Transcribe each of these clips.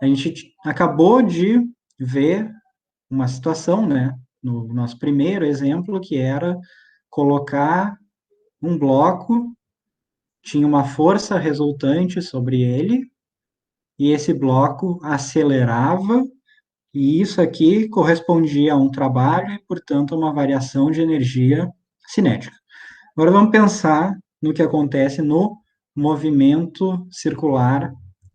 A gente acabou de ver uma situação, né, no nosso primeiro exemplo, que era colocar um bloco, tinha uma força resultante sobre ele, e esse bloco acelerava, e isso aqui correspondia a um trabalho e, portanto, a uma variação de energia cinética. Agora vamos pensar no que acontece no movimento circular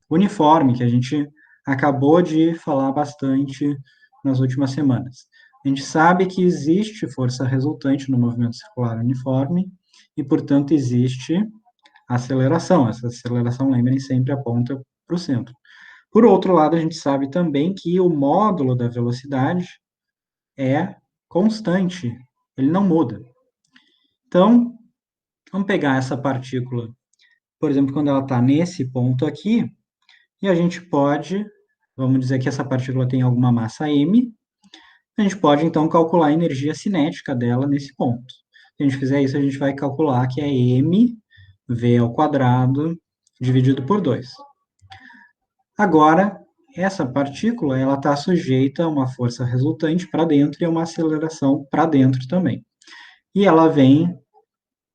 uniforme, que a gente acabou de falar bastante nas últimas semanas. A gente sabe que existe força resultante no movimento circular uniforme e, portanto, existe aceleração. Essa aceleração, lembrem, sempre aponta para o centro. Por outro lado, a gente sabe também que o módulo da velocidade é constante, ele não muda. Então, vamos pegar essa partícula, por exemplo, quando ela está nesse ponto aqui, e a gente pode, vamos dizer que essa partícula tem alguma massa m, a gente pode então calcular a energia cinética dela nesse ponto. Se a gente fizer isso, a gente vai calcular que é m v ao quadrado dividido por 2. Agora, essa partícula ela está sujeita a uma força resultante para dentro e a uma aceleração para dentro também. E ela vem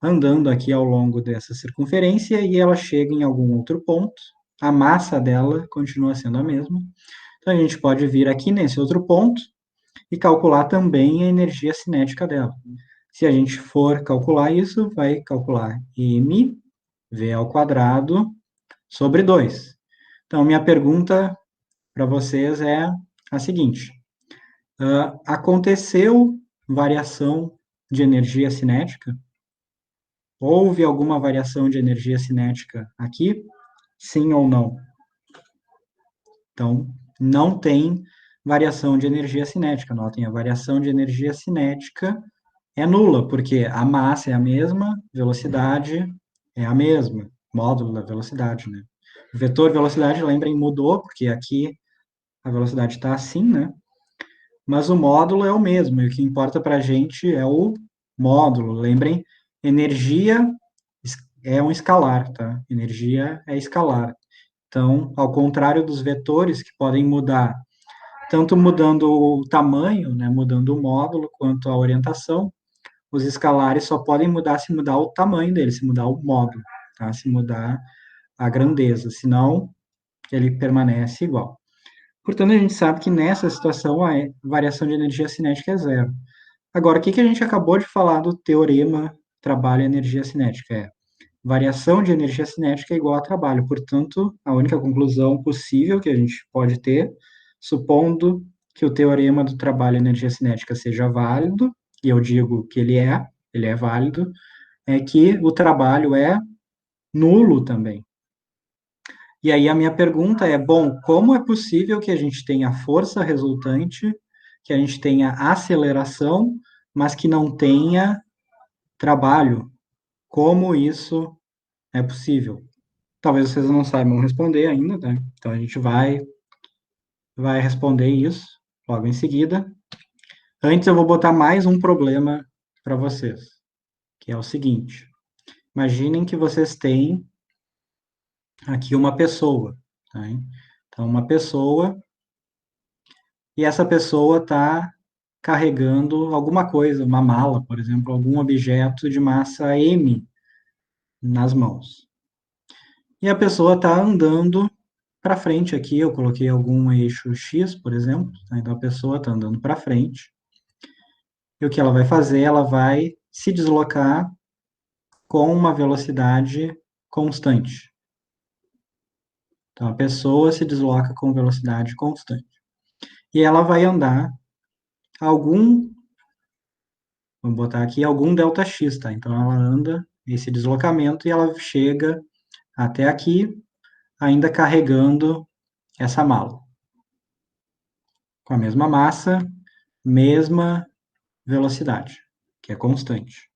andando aqui ao longo dessa circunferência e ela chega em algum outro ponto. A massa dela continua sendo a mesma. Então, a gente pode vir aqui nesse outro ponto e calcular também a energia cinética dela. Se a gente for calcular isso, vai calcular m v ao quadrado sobre 2. Então, minha pergunta para vocês é a seguinte: aconteceu variação de energia cinética? Houve alguma variação de energia cinética aqui? Sim ou não? Então, não tem variação de energia cinética. Notem, a variação de energia cinética é nula, porque a massa é a mesma, velocidade é a mesma, módulo da velocidade, né? O vetor velocidade, lembrem, mudou, porque aqui a velocidade está assim, né? Mas o módulo é o mesmo, e o que importa para a gente é o módulo. Lembrem, energia é um escalar, tá? Energia é escalar. Então, ao contrário dos vetores que podem mudar, tanto mudando o tamanho, né, mudando o módulo, quanto a orientação, os escalares só podem mudar se mudar o tamanho dele, se mudar o módulo, tá? Se mudar a grandeza, senão ele permanece igual. Portanto, a gente sabe que nessa situação a variação de energia cinética é zero. Agora, o que a gente acabou de falar do teorema trabalho-energia cinética? É variação de energia cinética é igual a trabalho. Portanto, a única conclusão possível que a gente pode ter, supondo que o teorema do trabalho-energia cinética seja válido, e eu digo que ele é válido, é que o trabalho é nulo também. E aí a minha pergunta é, bom, como é possível que a gente tenha força resultante, que a gente tenha aceleração, mas que não tenha trabalho? Como isso é possível? Talvez vocês não saibam responder ainda, né? Então a gente vai responder isso logo em seguida. Antes eu vou botar mais um problema para vocês, que é o seguinte: imaginem que vocês têm aqui uma pessoa, tá? Então uma pessoa e essa pessoa está carregando alguma coisa, uma mala, por exemplo, algum objeto de massa m nas mãos. E a pessoa está andando para frente aqui, eu coloquei algum eixo X, por exemplo, tá? Então a pessoa está andando para frente, e o que ela vai fazer? Ela vai se deslocar com uma velocidade constante. Então a pessoa se desloca com velocidade constante. E ela vai andar algum, vamos botar aqui, algum ΔX, tá? Então ela anda esse deslocamento e ela chega até aqui, ainda carregando essa mala. Com a mesma massa, mesma velocidade, que é constante.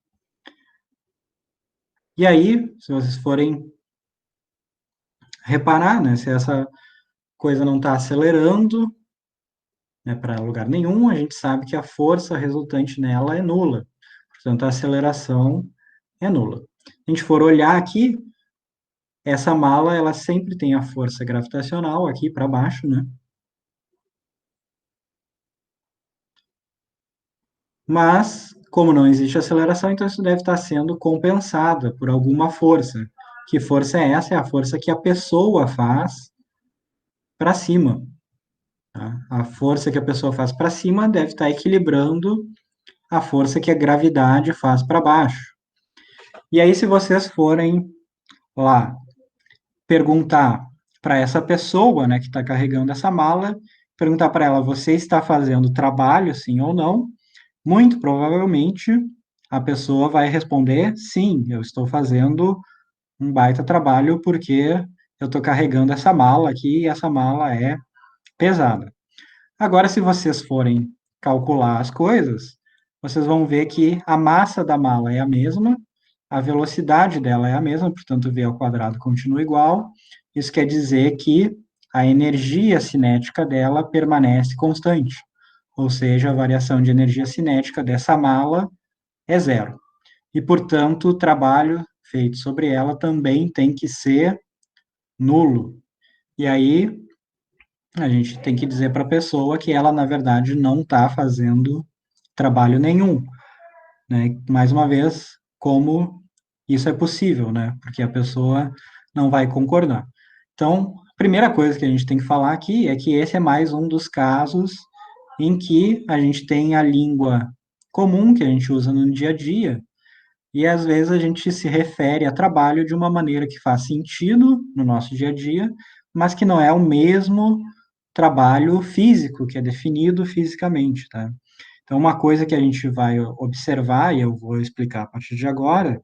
E aí, se vocês forem reparar, né, se essa coisa não está acelerando, né, para lugar nenhum, a gente sabe que a força resultante nela é nula. Portanto, a aceleração é nula. Se a gente for olhar aqui, essa mala, ela sempre tem a força gravitacional aqui para baixo, né? Mas, como não existe aceleração, então isso deve estar sendo compensada por alguma força. Que força é essa? É a força que a pessoa faz para cima. Tá? A força que a pessoa faz para cima deve estar equilibrando a força que a gravidade faz para baixo. E aí, se vocês forem lá perguntar para essa pessoa, né, que está carregando essa mala, perguntar para ela: você está fazendo trabalho, sim ou não? Muito provavelmente a pessoa vai responder: sim, eu estou fazendo um baita trabalho porque eu estou carregando essa mala aqui e essa mala é pesada. Agora, se vocês forem calcular as coisas, vocês vão ver que a massa da mala é a mesma, a velocidade dela é a mesma, portanto, v ao quadrado continua igual. Isso quer dizer que a energia cinética dela permanece constante, ou seja, a variação de energia cinética dessa mala é zero. E, portanto, o trabalho feito sobre ela também tem que ser nulo. E aí, a gente tem que dizer para a pessoa que ela, na verdade, não está fazendo trabalho nenhum, né? Mais uma vez, como isso é possível, né? Porque a pessoa não vai concordar. Então, a primeira coisa que a gente tem que falar aqui é que esse é mais um dos casos em que a gente tem a língua comum que a gente usa no dia a dia e às vezes a gente se refere a trabalho de uma maneira que faz sentido no nosso dia a dia, mas que não é o mesmo trabalho físico que é definido fisicamente, tá? Então, uma coisa que a gente vai observar, e eu vou explicar a partir de agora,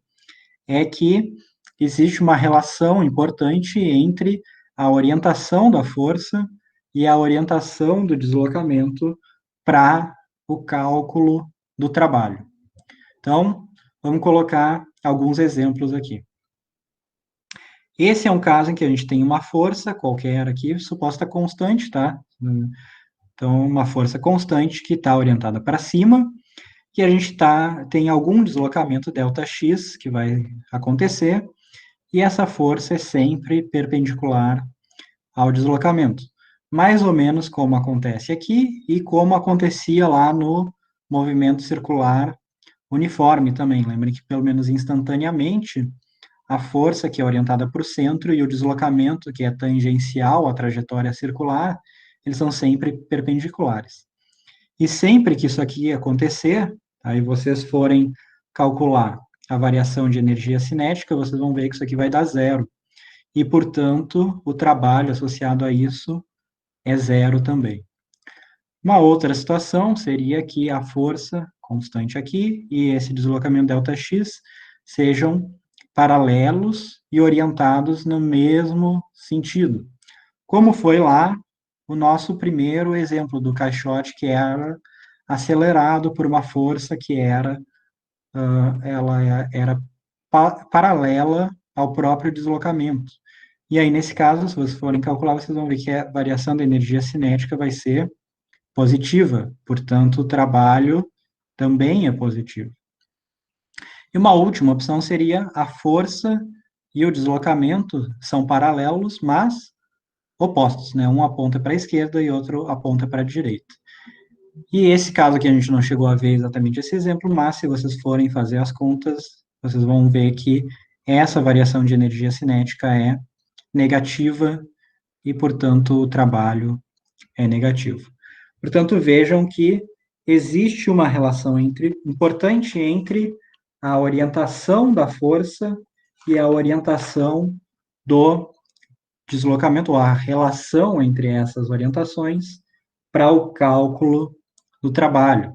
é que existe uma relação importante entre a orientação da força e a orientação do deslocamento para o cálculo do trabalho. Então, vamos colocar alguns exemplos aqui. Esse é um caso em que a gente tem uma força qualquer aqui, suposta constante, tá? Então, uma força constante que está orientada para cima, e a gente tem algum deslocamento Δx que vai acontecer, e essa força é sempre perpendicular ao deslocamento. Mais ou menos como acontece aqui e como acontecia lá no movimento circular uniforme também. Lembrem que, pelo menos instantaneamente, a força que é orientada para o centro e o deslocamento que é tangencial à trajetória circular, eles são sempre perpendiculares. E sempre que isso aqui acontecer, aí vocês forem calcular a variação de energia cinética, vocês vão ver que isso aqui vai dar zero. E, portanto, o trabalho associado a isso é zero também. Uma outra situação seria que a força constante aqui e esse deslocamento Δx sejam paralelos e orientados no mesmo sentido. Como foi lá o nosso primeiro exemplo do caixote, que era acelerado por uma força que era paralela ao próprio deslocamento. E aí, nesse caso, se vocês forem calcular, vocês vão ver que a variação da energia cinética vai ser positiva, portanto, o trabalho também é positivo. E uma última opção seria a força e o deslocamento são paralelos, mas opostos, né? Um aponta para a esquerda e outro aponta para a direita. E esse caso aqui a gente não chegou a ver exatamente esse exemplo, mas se vocês forem fazer as contas, vocês vão ver que essa variação de energia cinética é negativa e, portanto, o trabalho é negativo. Portanto, vejam que existe uma relação importante entre a orientação da força e a orientação do deslocamento, ou a relação entre essas orientações para o cálculo do trabalho.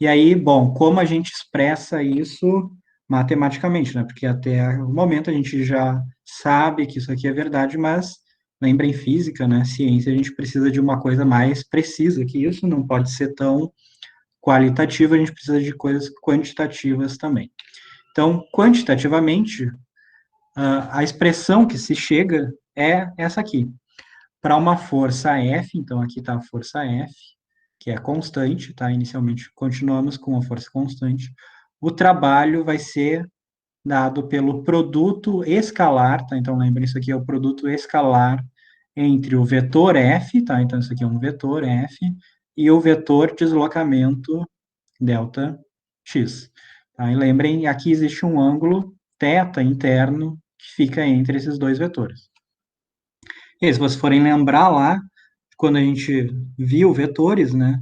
E aí, bom, como a gente expressa isso matematicamente, né? Porque até o momento a gente já sabe que isso aqui é verdade, mas lembra em física, né? Ciência, a gente precisa de uma coisa mais precisa que isso, não pode ser tão qualitativa, a gente precisa de coisas quantitativas também. Então, quantitativamente, a expressão que se chega é essa aqui. Para uma força F, então aqui está a força F, que é constante, tá? Inicialmente continuamos com a força constante. O trabalho vai ser dado pelo produto escalar, tá? Então, lembrem, isso aqui é o produto escalar entre o vetor f, tá? Então, isso aqui é um vetor f, e o vetor deslocamento delta x. Tá? E lembrem, aqui existe um ângulo θ interno que fica entre esses dois vetores. E aí, se vocês forem lembrar lá, quando a gente viu vetores, né?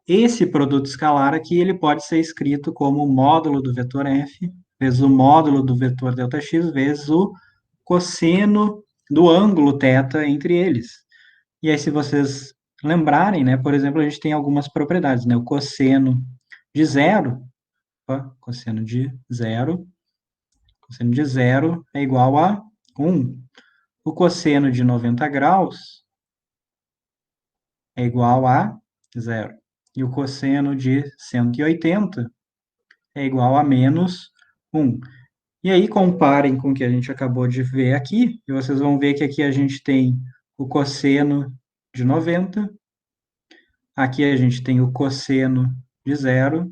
Esse produto escalar aqui, ele pode ser escrito como o módulo do vetor f, vezes o módulo do vetor Δx, vezes o cosseno do ângulo θ entre eles. E aí, se vocês lembrarem, né, por exemplo, a gente tem algumas propriedades, né, o cosseno de zero, cosseno de zero é igual a 1. O cosseno de 90 graus é igual a zero. E o cosseno de 180 é igual a menos 1. E aí, comparem com o que a gente acabou de ver aqui, e vocês vão ver que aqui a gente tem o cosseno de 90, aqui a gente tem o cosseno de zero,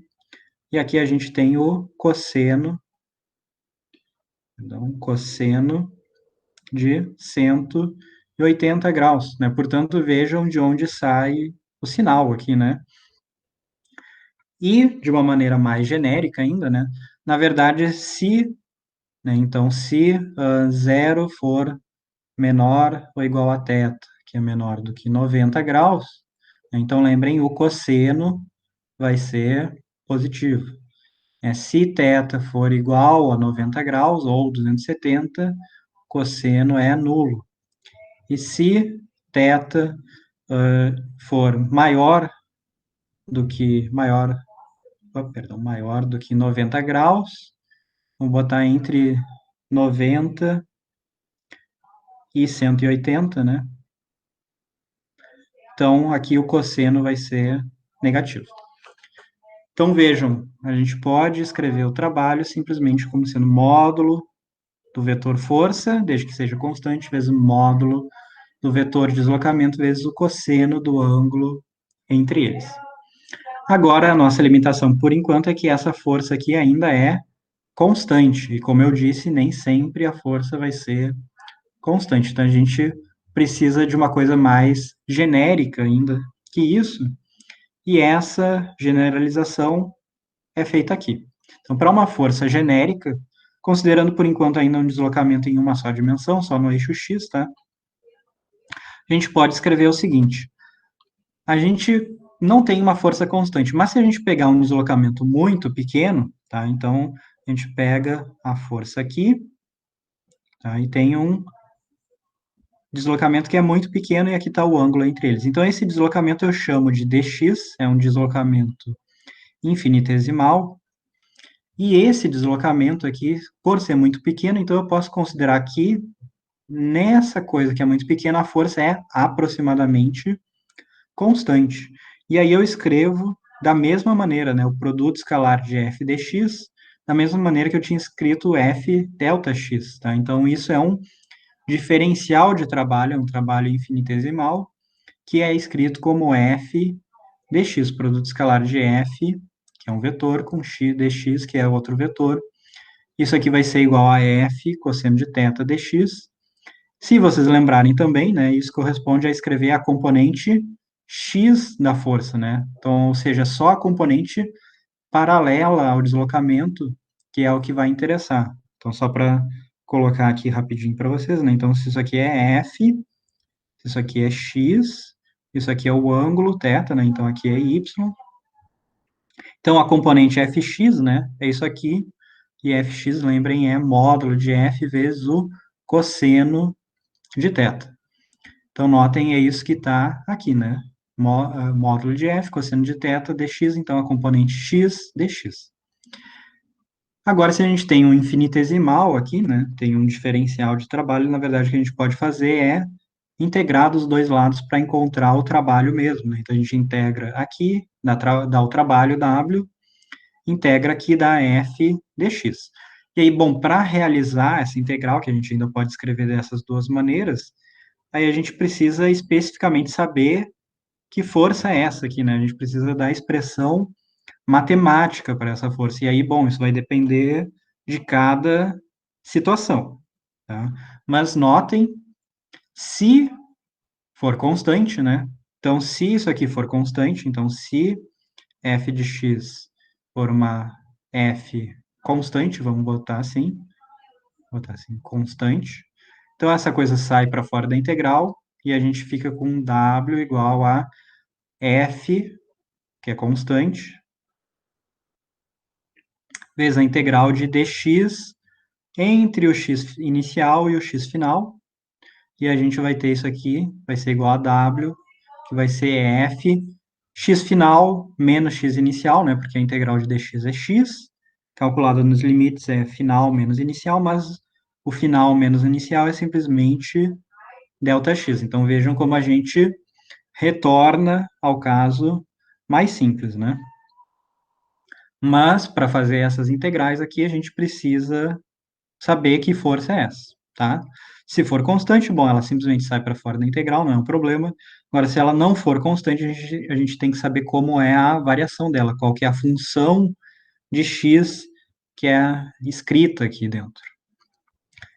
e aqui a gente tem o cosseno de 180 graus, né? Portanto, vejam de onde sai o sinal aqui, né? E, de uma maneira mais genérica ainda, né? Na verdade, né, então, se 0 for menor ou igual a θ, que é menor do que 90 graus, né, então lembrem, o cosseno vai ser positivo. Se θ for igual a 90 graus ou 270, o cosseno é nulo. E se θ for maior do que 90 graus, vamos botar entre 90 e 180, né? Então, aqui o cosseno vai ser negativo. Então, vejam, a gente pode escrever o trabalho simplesmente como sendo módulo do vetor força, desde que seja constante, vezes o módulo do vetor deslocamento, vezes o cosseno do ângulo entre eles. Agora, a nossa limitação, por enquanto, é que essa força aqui ainda é constante. E, como eu disse, nem sempre a força vai ser constante. Então, a gente precisa de uma coisa mais genérica ainda que isso, e essa generalização é feita aqui. Então, para uma força genérica, considerando por enquanto ainda um deslocamento em uma só dimensão, só no eixo x, tá? A gente pode escrever o seguinte: a gente não tem uma força constante, mas se a gente pegar um deslocamento muito pequeno, tá? Então, a gente pega a força aqui, tá? E tem um deslocamento que é muito pequeno e aqui está o ângulo entre eles. Então, esse deslocamento eu chamo de dx, é um deslocamento infinitesimal, e esse deslocamento aqui, por ser muito pequeno, então eu posso considerar que nessa coisa que é muito pequena, a força é aproximadamente constante. E aí eu escrevo da mesma maneira, né, o produto escalar de f dx, da mesma maneira que eu tinha escrito f delta x, tá? Então, isso é um diferencial de trabalho, é um trabalho infinitesimal, que é escrito como f dx, produto escalar de f, que é um vetor, com x dx, que é outro vetor. Isso aqui vai ser igual a f cosseno de θ dx. Se vocês lembrarem também, né, isso corresponde a escrever a componente x da força, né? Então, ou seja, só a componente paralela ao deslocamento, que é o que vai interessar. Então, só para colocar aqui rapidinho para vocês, né? Então, se isso aqui é f, se isso aqui é x, isso aqui é o ângulo θ, né? Então, aqui é y. Então, a componente fx, né, é isso aqui, e fx, lembrem, é módulo de f vezes o cosseno de θ. Então, notem, é isso que está aqui, né? Módulo de f, cosseno de θ, dx, então a componente x dx. Agora, se a gente tem um infinitesimal aqui, né, tem um diferencial de trabalho, na verdade, o que a gente pode fazer é integrar dos dois lados para encontrar o trabalho mesmo, né? Então, a gente integra aqui, dá o trabalho W, integra aqui da f dx. E aí, bom, para realizar essa integral, que a gente ainda pode escrever dessas duas maneiras, aí a gente precisa especificamente saber que força é essa aqui, né? A gente precisa da expressão matemática para essa força. E aí, bom, isso vai depender de cada situação, tá? Mas notem, se for constante, né? Então, se isso aqui for constante, então se f de x for uma f constante, vamos botar assim, constante. Então, essa coisa sai para fora da integral e a gente fica com w igual a f, que é constante, vezes a integral de dx entre o x inicial e o x final. E a gente vai ter isso aqui, vai ser igual a w, que vai ser f, x final menos x inicial, né? Porque a integral de dx é x, calculada nos limites é final menos inicial, mas o final menos inicial é simplesmente ΔX. Então, vejam como a gente retorna ao caso mais simples, né? Mas, para fazer essas integrais aqui, a gente precisa saber que força é essa, tá? Se for constante, bom, ela simplesmente sai para fora da integral, não é um problema. Agora, se ela não for constante, a gente tem que saber como é a variação dela, qual que é a função de x que é escrita aqui dentro.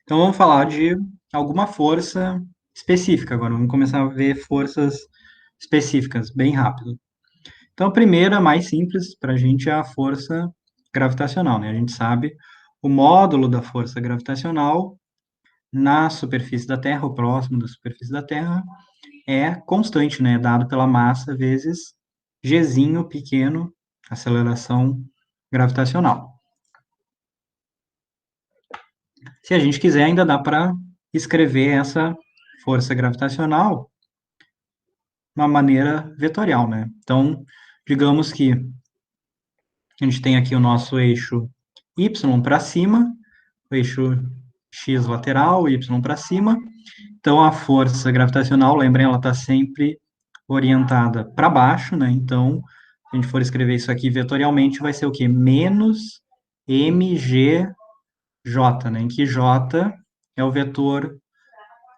Então, vamos falar de alguma força específica agora. Vamos começar a ver forças específicas, bem rápido. Então, a primeira, mais simples, para a gente é a força gravitacional, né? A gente sabe o módulo da força gravitacional na superfície da Terra, ou próximo da superfície da Terra, é constante, né? Dado pela massa vezes gzinho pequeno, aceleração gravitacional. Se a gente quiser, ainda dá para escrever essa força gravitacional de uma maneira vetorial, né? Então, digamos que a gente tem aqui o nosso eixo y para cima, o eixo x lateral, y para cima. Então, a força gravitacional, lembrem, ela está sempre orientada para baixo, né? Então, se a gente for escrever isso aqui vetorialmente, vai ser o quê? Menos mgj, né? Em que j é o vetor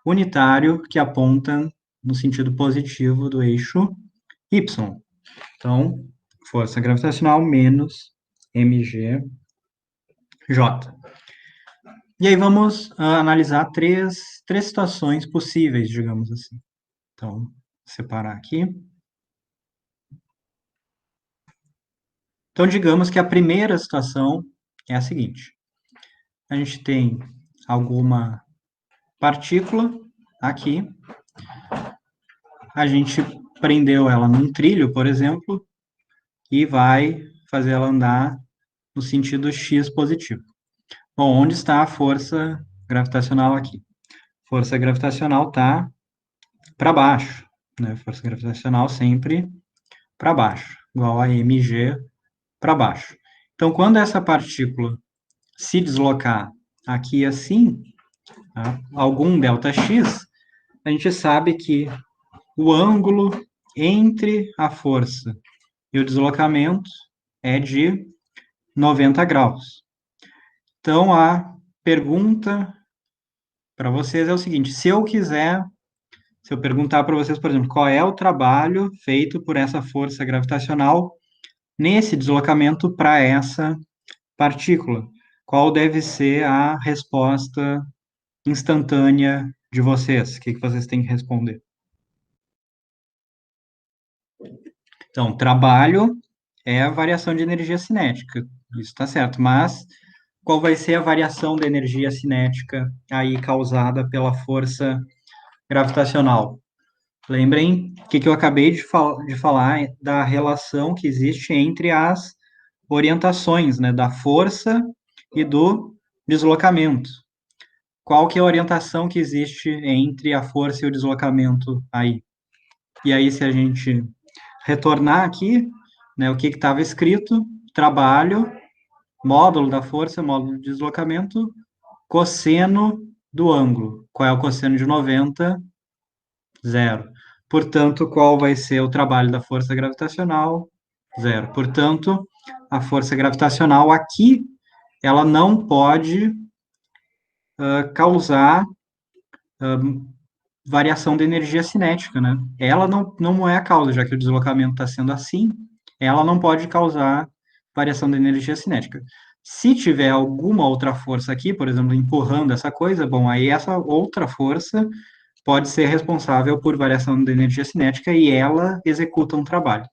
unitário que aponta no sentido positivo do eixo y. Então, força gravitacional menos mgj. E aí vamos analisar três situações possíveis, digamos assim. Então, separar aqui. Então, digamos que a primeira situação é a seguinte. A gente tem alguma partícula aqui. A gente prendeu ela num trilho, por exemplo, e vai fazer ela andar no sentido x positivo. Bom, onde está a força gravitacional aqui? Força gravitacional está para baixo, né? Força gravitacional sempre para baixo, igual a mg para baixo. Então, quando essa partícula se deslocar aqui assim, tá? Algum ΔX, a gente sabe que o ângulo entre a força e o deslocamento é de 90 graus. Então, a pergunta para vocês é o seguinte: se eu perguntar para vocês, por exemplo, qual é o trabalho feito por essa força gravitacional nesse deslocamento para essa partícula, qual deve ser a resposta instantânea de vocês? O que vocês têm que responder? Então, trabalho é a variação de energia cinética, isso está certo, mas qual vai ser a variação da energia cinética aí causada pela força gravitacional? Lembrem que eu acabei de falar da relação que existe entre as orientações, né, da força e do deslocamento. Qual que é a orientação que existe entre a força e o deslocamento aí? E aí, se a gente retornar aqui, né, o que estava escrito? Trabalho, módulo da força, módulo de deslocamento, cosseno do ângulo. Qual é o cosseno de 90? Zero. Portanto, qual vai ser o trabalho da força gravitacional? Zero. Portanto, a força gravitacional aqui, ela não pode causar variação de energia cinética, né? Ela não é a causa, já que o deslocamento está sendo assim, ela não pode causar variação de energia cinética. Se tiver alguma outra força aqui, por exemplo, empurrando essa coisa, bom, aí essa outra força pode ser responsável por variação da energia cinética e ela executa um trabalho.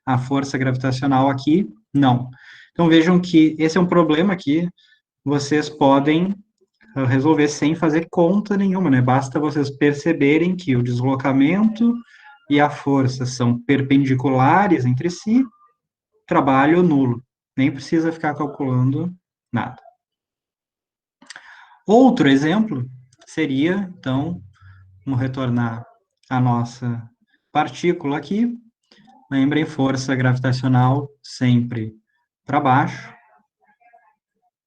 A força gravitacional aqui, não. Então vejam que esse é um problema que vocês podem resolver sem fazer conta nenhuma, né? Basta vocês perceberem que o deslocamento e a força são perpendiculares entre si, trabalho nulo. Nem precisa ficar calculando nada. Outro exemplo seria, então, vamos retornar à nossa partícula aqui. Lembrem, força gravitacional sempre para baixo.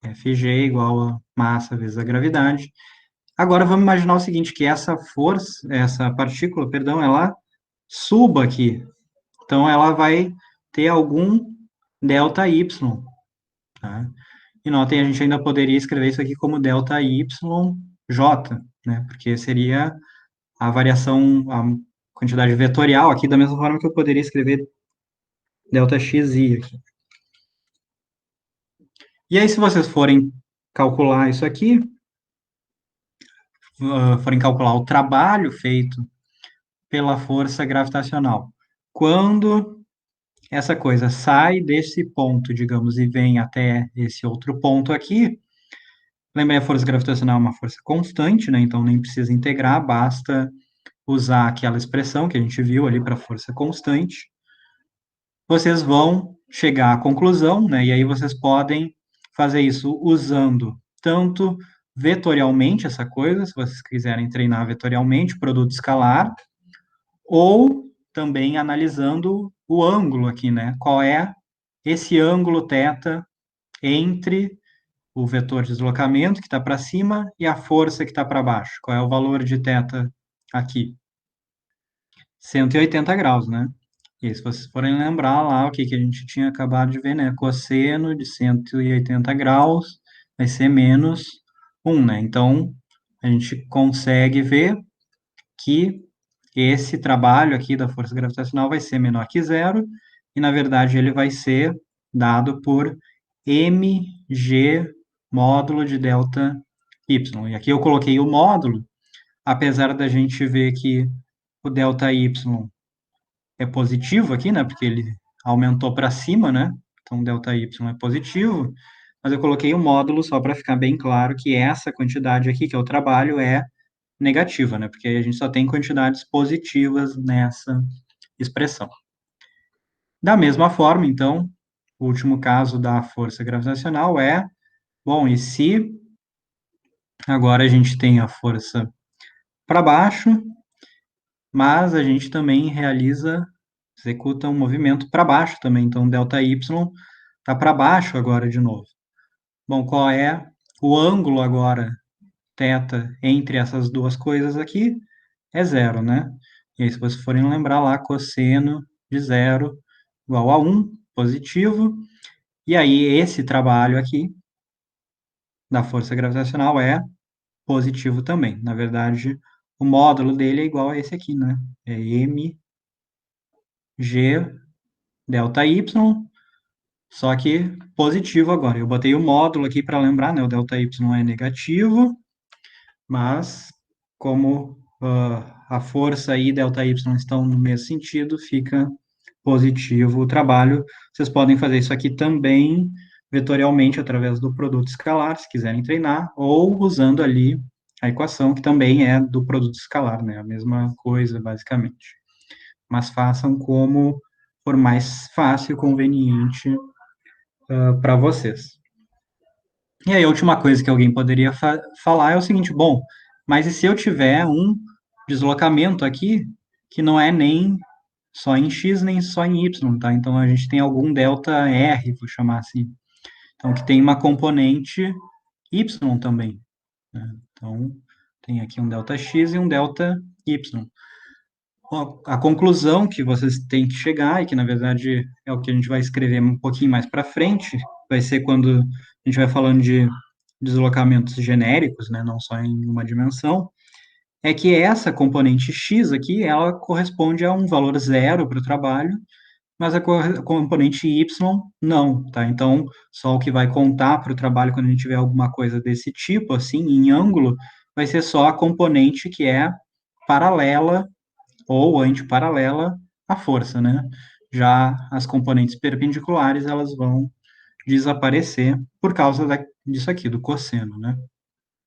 Fg igual a massa vezes a gravidade. Agora vamos imaginar o seguinte, que essa força, essa partícula, perdão, ela suba aqui. Então ela vai ter algum ΔY, tá? E notem, a gente ainda poderia escrever isso aqui como ΔYJ, né? Porque seria a variação, a quantidade vetorial aqui, da mesma forma que eu poderia escrever ΔXi aqui. E aí, se vocês forem calcular isso aqui, forem calcular o trabalho feito pela força gravitacional, quando essa coisa sai desse ponto, digamos, e vem até esse outro ponto aqui, lembrem, a força gravitacional é uma força constante, né? Então nem precisa integrar, basta usar aquela expressão que a gente viu ali para força constante. Vocês vão chegar à conclusão, né? E aí vocês podem fazer isso usando tanto vetorialmente essa coisa, se vocês quiserem treinar vetorialmente, produto escalar, ou também analisando o ângulo aqui, né? Qual é esse ângulo θ entre o vetor de deslocamento que está para cima e a força que está para baixo? Qual é o valor de θ aqui? 180 graus, né? E se vocês forem lembrar lá o que a gente tinha acabado de ver, né? Cosseno de 180 graus vai ser menos 1, né? Então, a gente consegue ver que esse trabalho aqui da força gravitacional vai ser menor que zero, e na verdade ele vai ser dado por mg módulo de delta y. E aqui eu coloquei o módulo, apesar da gente ver que o delta y é positivo aqui, né? Porque ele aumentou para cima, né? Então, delta y é positivo. Mas eu coloquei o módulo só para ficar bem claro que essa quantidade aqui, que é o trabalho, é negativa, né? Porque a gente só tem quantidades positivas nessa expressão. Da mesma forma, então, o último caso da força gravitacional é, bom, e se agora a gente tem a força para baixo, mas a gente também executa um movimento para baixo também, então delta y está para baixo agora de novo. Bom, qual é o ângulo agora, θ, entre essas duas coisas aqui? É zero, né? E aí, se vocês forem lembrar lá, cosseno de zero igual a 1, positivo. E aí, esse trabalho aqui da força gravitacional é positivo também. Na verdade, o módulo dele é igual a esse aqui, né? É mg delta y, só que positivo agora. Eu botei o módulo aqui para lembrar, né? O delta y é negativo, mas como a força e delta y estão no mesmo sentido, fica positivo o trabalho. Vocês podem fazer isso aqui também vetorialmente através do produto escalar, se quiserem treinar, ou usando ali a equação que também é do produto escalar, né? A mesma coisa, basicamente. Mas façam como for mais fácil e conveniente para vocês. E aí, a última coisa que alguém poderia falar é o seguinte: bom, mas e se eu tiver um deslocamento aqui que não é nem só em x nem só em y, tá? Então a gente tem algum delta R, vou chamar assim. Então que tem uma componente y também, né? Então tem aqui um delta x e um delta y. A conclusão que vocês têm que chegar, e que na verdade é o que a gente vai escrever um pouquinho mais para frente, vai ser quando a gente vai falando de deslocamentos genéricos, né, não só em uma dimensão, é que essa componente x aqui, ela corresponde a um valor zero para o trabalho, mas a componente y não, tá? Então, só o que vai contar para o trabalho quando a gente tiver alguma coisa desse tipo, assim, em ângulo, vai ser só a componente que é paralela ou antiparalela à força, né? Já as componentes perpendiculares, elas vão desaparecer por causa disso aqui, do cosseno, né?